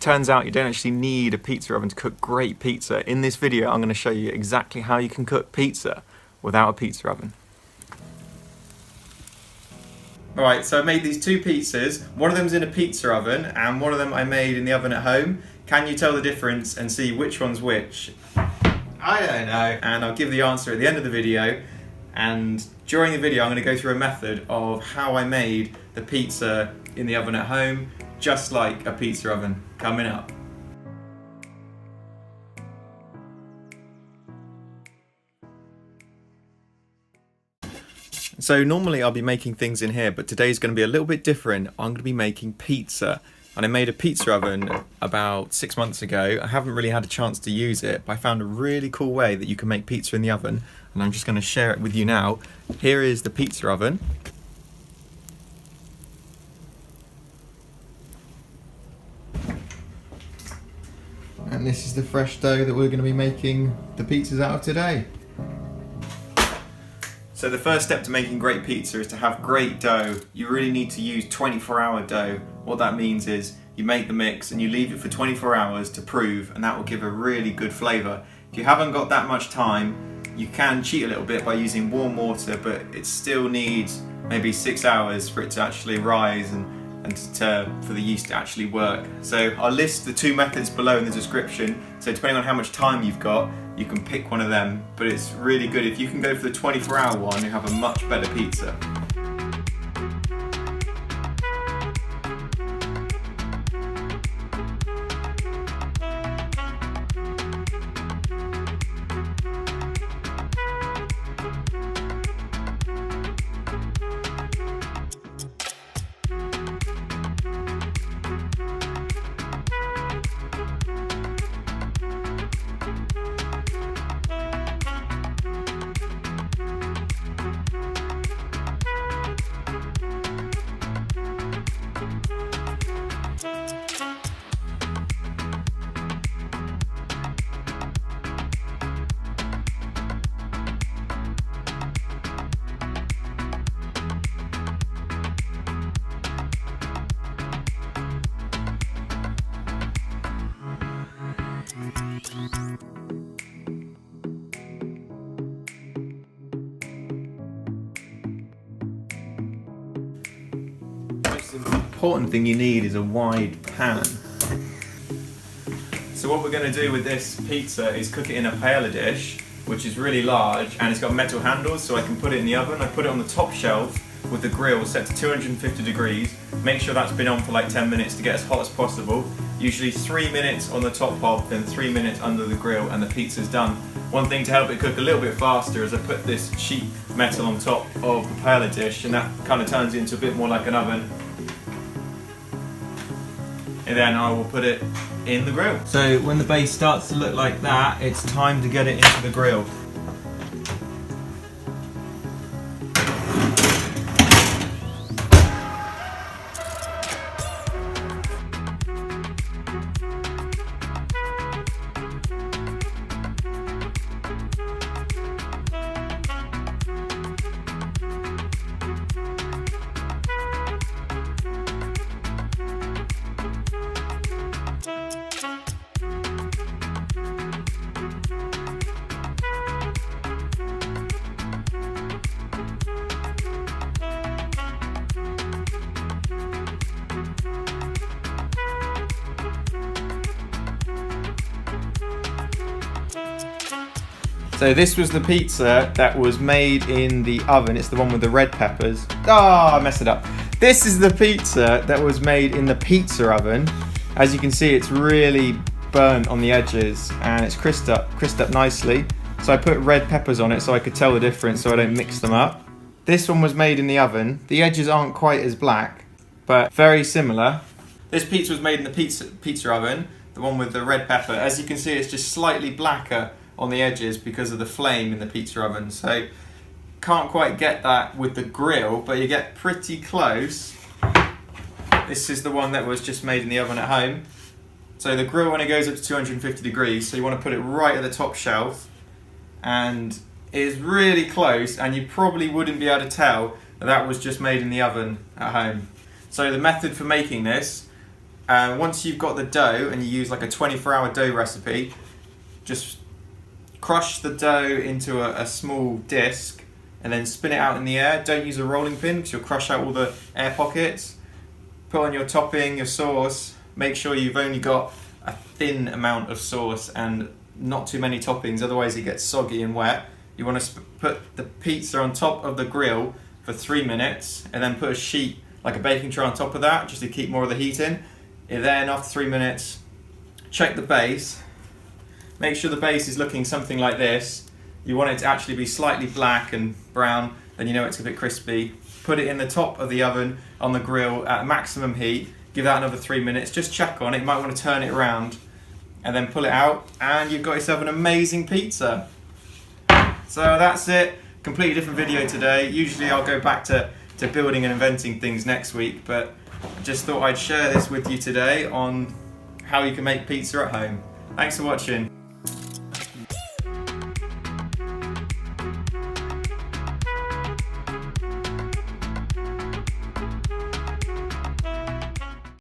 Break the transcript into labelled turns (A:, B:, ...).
A: Turns out you don't actually need a pizza oven to cook great pizza. In this video, I'm going to show you exactly how you can cook pizza without a pizza oven. Alright, so I made these two pizzas. One of them's in a pizza oven and one of them I made in the oven at home. Can you tell the difference and see which one's which? I don't know. And I'll give the answer at the end of the video. And during the video, I'm going to go through a method of how I made the pizza in the oven at home, just like a pizza oven. Coming up. So normally I'll be making things in here, but today's going to be a little bit different. I'm going to be making pizza. And I made a pizza oven about 6 months ago. I haven't really had a chance to use it, but I found a really cool way that you can make pizza in the oven, and I'm just going to share it with you now. Here is the pizza oven. And this is the fresh dough that we're going to be making the pizzas out of today. So the first step to making great pizza is to have great dough. You really need to use 24-hour dough. What that means is you make the mix and you leave it for 24 hours to prove, and that will give a really good flavour. If you haven't got that much time, you can cheat a little bit by using warm water, but it still needs maybe 6 hours for it to actually rise and for the yeast to actually work. So I'll list the two methods below in the description, so depending on how much time you've got, you can pick one of them, but it's really good. If you can go for the 24-hour one, you have a much better pizza. The important thing you need is a wide pan. So what we're going to do with this pizza is cook it in a paella dish, which is really large, and it's got metal handles so I can put it in the oven. I put it on the top shelf with the grill set to 250 degrees. Make sure that's been on for like 10 minutes to get as hot as possible. Usually 3 minutes on the top hob, then 3 minutes under the grill, and the pizza's done. One thing to help it cook a little bit faster is I put this sheet metal on top of the paella dish, and that kind of turns it into a bit more like an oven. And then I will put it in the grill. So when the base starts to look like that, it's time to get it into the grill. So this was the pizza that was made in the oven. It's the one with the red peppers. I messed it up. This is the pizza that was made in the pizza oven. As you can see, it's really burnt on the edges and it's crisped up nicely. So I put red peppers on it so I could tell the difference so I don't mix them up. This one was made in the oven. The edges aren't quite as black, but very similar. This pizza was made in the pizza oven, the one with the red pepper. As you can see, it's just slightly blacker on the edges because of the flame in the pizza oven. So can't quite get that with the grill, but you get pretty close. This is the one that was just made in the oven at home. So the grill only goes up to 250 degrees, so you want to put it right at the top shelf, and it is really close, and you probably wouldn't be able to tell that that was just made in the oven at home. So the method for making this, Once you've got the dough and you use like a 24-hour dough recipe, just crush the dough into a small disc and then spin it out in the air. Don't use a rolling pin because you'll crush out all the air pockets. Put on your topping, your sauce. Make sure you've only got a thin amount of sauce and not too many toppings, otherwise it gets soggy and wet. You want to put the pizza on top of the grill for 3 minutes and then put a sheet, like a baking tray, on top of that just to keep more of the heat in. And then after 3 minutes, check the base. Make sure the base is looking something like this. You want it to actually be slightly black and brown, then you know it's a bit crispy. Put it in the top of the oven on the grill at maximum heat. Give that another 3 minutes. Just check on it. You might want to turn it around and then pull it out, and you've got yourself an amazing pizza. So that's it. Completely different video today. Usually I'll go back to building and inventing things next week, but I just thought I'd share this with you today on how you can make pizza at home. Thanks for watching.